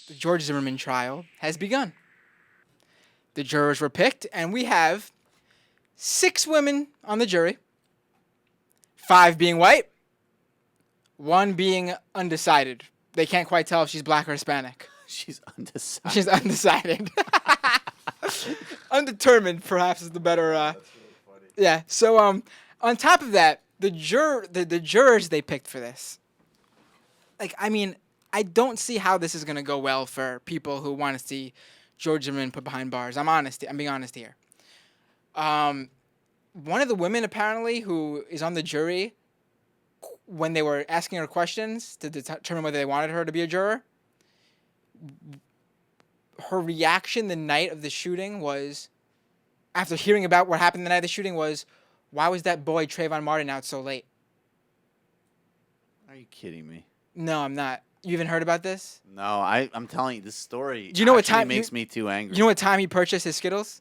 The George Zimmerman trial has begun. The jurors were picked, and we have 6 women on the jury, 5 being white, 1 being undecided. They can't quite tell if she's black or Hispanic. She's undecided. She's undecided. Undetermined, perhaps, is the better. That's really funny. Yeah. So, on top of that, the jurors they picked for this. Like, I mean, I don't see how this is gonna go well for people who want to see George Zimmerman put behind bars. I'm being honest here. One of the women apparently who is on the jury, when they were asking her questions to determine whether they wanted her to be a juror, her reaction the night of the shooting was, after hearing about what happened the night of the shooting, was, why was that boy Trayvon Martin out so late? Are you kidding me? No, I'm not. You even heard about this? No, I'm telling you, this story Do you know what time makes me too angry. You know what time he purchased his Skittles?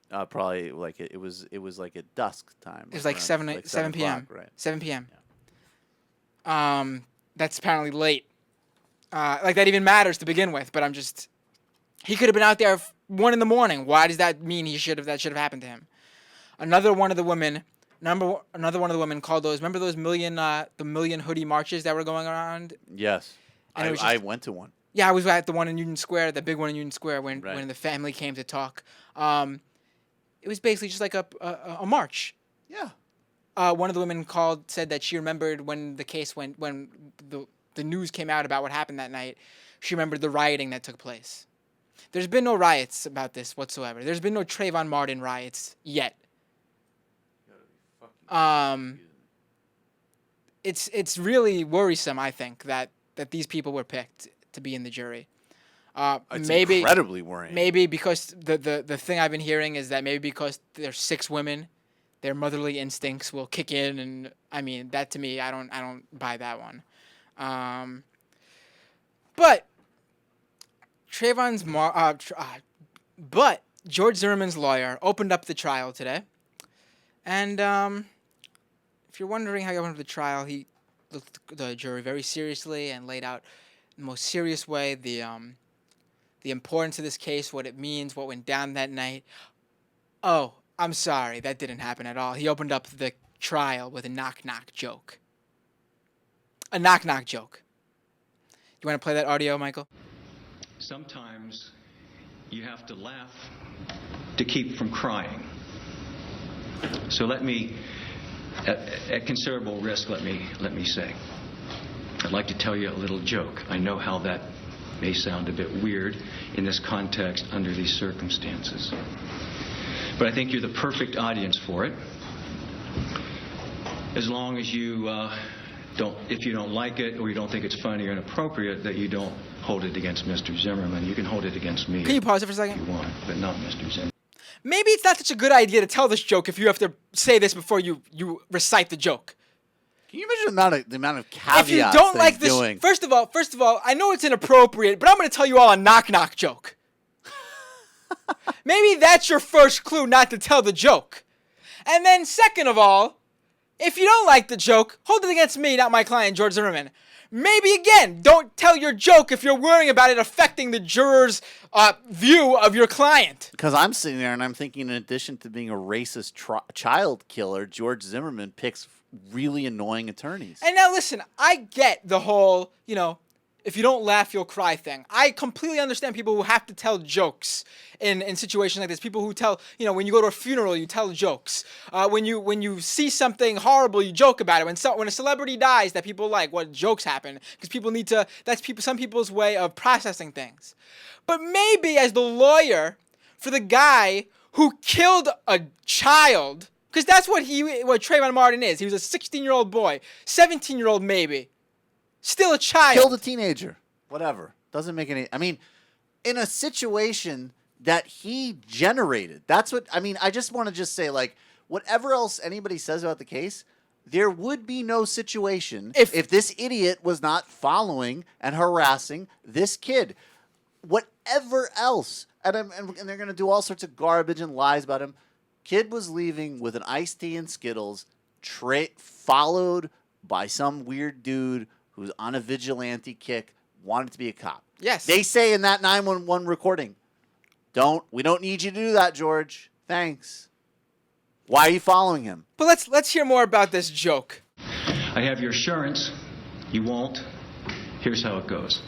Probably like it was like at dusk time. It was like 7 p.m. Right. 7 p.m. Yeah. That's apparently late. Like that even matters to begin with, but he could have been out there 1 a.m. Why does that mean that should have happened to him? Another one of the women called those. Remember those the million hoodie marches that were going around? Yes. And I went to one. Yeah, I was at the one in Union Square, the big one in Union Square, when the family came to talk. It was basically just like a march. Yeah. One of the women said that she remembered when the news came out about what happened that night. She remembered the rioting that took place. There's been no riots about this whatsoever. There's been no Trayvon Martin riots yet. It's really worrisome, I think, that these people were picked to be in the jury. It's incredibly worrying. Maybe because the thing I've been hearing is that maybe because there's 6 women, their motherly instincts will kick in, and I mean that to me, I don't buy that one. But but George Zimmerman's lawyer opened up the trial today, and if you're wondering how he opened up the trial, he looked at the jury very seriously and laid out in the most serious way the importance of this case, what it means, what went down that night. Oh, I'm sorry, that didn't happen at all. He opened up the trial with a knock-knock joke. A knock-knock joke. You want to play that audio, Michael? Sometimes you have to laugh to keep from crying. So let me, at considerable risk, let me say, I'd like to tell you a little joke. I know how that may sound a bit weird in this context under these circumstances. But I think you're the perfect audience for it. As long as you if you don't like it or you don't think it's funny or inappropriate, that you don't hold it against Mr. Zimmerman. You can hold it against me. Can you pause it for a second? If you want, but not Mr. Zimmerman. Maybe it's not such a good idea to tell this joke if you have to say this before you recite the joke. Can you imagine the amount of caveats if you don't like this, doing? First of all, I know it's inappropriate, but I'm going to tell you all a knock-knock joke. Maybe that's your first clue not to tell the joke. And then second of all, if you don't like the joke, hold it against me, not my client, George Zimmerman. Maybe, again, don't tell your joke if you're worrying about it affecting the juror's view of your client. Because I'm sitting there and I'm thinking, in addition to being a racist child killer, George Zimmerman picks really annoying attorneys. And now listen, I get the whole, if you don't laugh, you'll cry thing. I completely understand people who have to tell jokes in situations like this. People who tell, when you go to a funeral, you tell jokes. When you see something horrible, you joke about it. When a celebrity dies that people like, jokes happen. Because people need to, some people's way of processing things. But maybe as the lawyer for the guy who killed a child, because that's what Trayvon Martin is. He was a 16-year-old boy, 17-year-old maybe. Still a child. Killed a teenager. Whatever. Doesn't make any... I mean, in a situation that he generated. That's what... I mean, I just want to say, whatever else anybody says about the case, there would be no situation if this idiot was not following and harassing this kid. Whatever else. And they're going to do all sorts of garbage and lies about him. Kid was leaving with an iced tea and Skittles, followed by some weird dude who's on a vigilante kick, wanted to be a cop. Yes. They say in that 911 recording, we don't need you to do that, George. Thanks. Why are you following him? But let's hear more about this joke. I have your assurance you won't. Here's how it goes.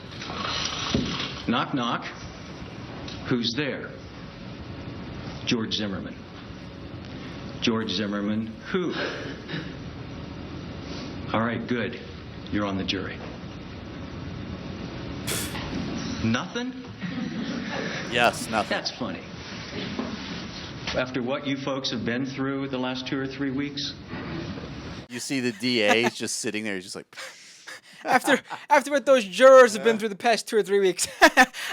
Knock, knock. Who's there? George Zimmerman. George Zimmerman, who? All right, good. You're on the jury. Nothing? Yes, nothing. That's funny. After what you folks have been through the last 2 or 3 weeks, You see the DA is just sitting there. He's just like, After what those jurors have been through the past 2 or 3 weeks,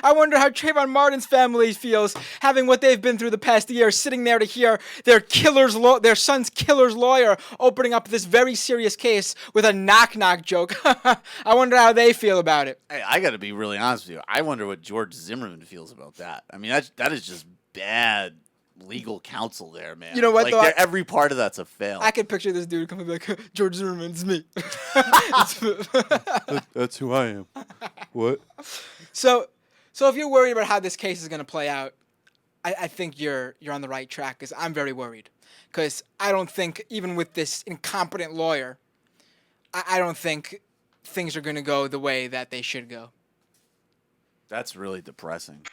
I wonder how Trayvon Martin's family feels having what they've been through the past year, sitting there to hear their son's killer's lawyer opening up this very serious case with a knock-knock joke. I wonder how they feel about it. hey, I got to be really honest with you. I wonder what George Zimmerman feels about that. I mean, that is just bad legal counsel there, man. You know what, Like, though? every part of that's a fail. I could picture this dude coming like, George Zimmerman, it's me. That's who I am. What? So if you're worried about how this case is going to play out, I think you're on the right track, because I'm very worried. Because I don't think, even with this incompetent lawyer, I don't think things are going to go the way that they should go. That's really depressing.